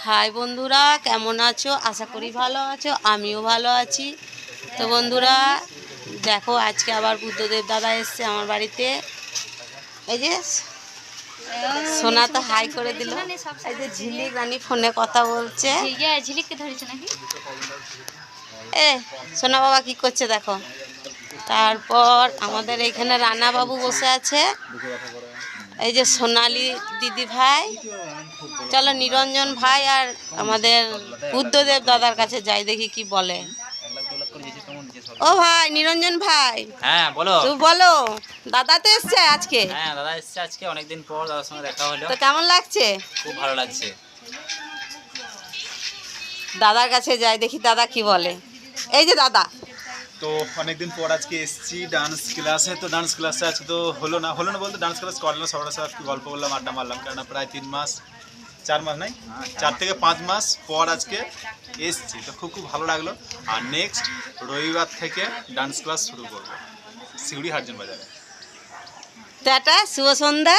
High বন্ধুরা, কেমন আছো? আশা করি ভালো আছো, আমিও ভালো আছি। তো বন্ধুরা দেখো, আজকে আবার বুদ্ধদেব দাদা এসছে আমার বাড়িতে। এই যে সোনা তো হাই করে দিল। এই যে ঝিলিক রানী ফোনে কথা বলছে। ঝিলিককে ধরেছে নাকি? এ সোনা বাবা কি করছে দেখো। তারপর আমাদের এখানে রানা বাবু বসে আছে। এই যে সোনালি দিদি ভাই। চলো নিরঞ্জন ভাই আর আমাদের বুদ্ধদেব দাদার কাছে যাই, দেখি কি বলে। ও ভাই নিরঞ্জন ভাই, হ্যাঁ বলো। তুই বলো, দাদা তো এসছে আজকে। হ্যাঁ দাদা এসছে আজকে, অনেকদিন পর দাদার সঙ্গে দেখা হলো। তো কেমন লাগছে? খুব ভালো লাগছে। দাদার কাছে যাই, দেখি দাদা কি বলে। এই যে দাদা, তো অনেকদিন পর আজকে এসেছি ডান্স ক্লাসে। তো ডান্স ক্লাসে আজকে তো হলো না বলতে ডান্স ক্লাস করলাম, সবার সাথে আজকে গল্প করলাম, আড্ডা মারলাম। কেন প্রায় 3 মাস 4 মাস নাই 4 থেকে 5 মাস পর আজকে এসেছি। তো খুব ভালো লাগলো। আর নেক্সট রবিবার থেকে ডান্স ক্লাস শুরু করবো সিউড়ি হারজন বাজারে। টাটা, শুভ সন্ধ্যা।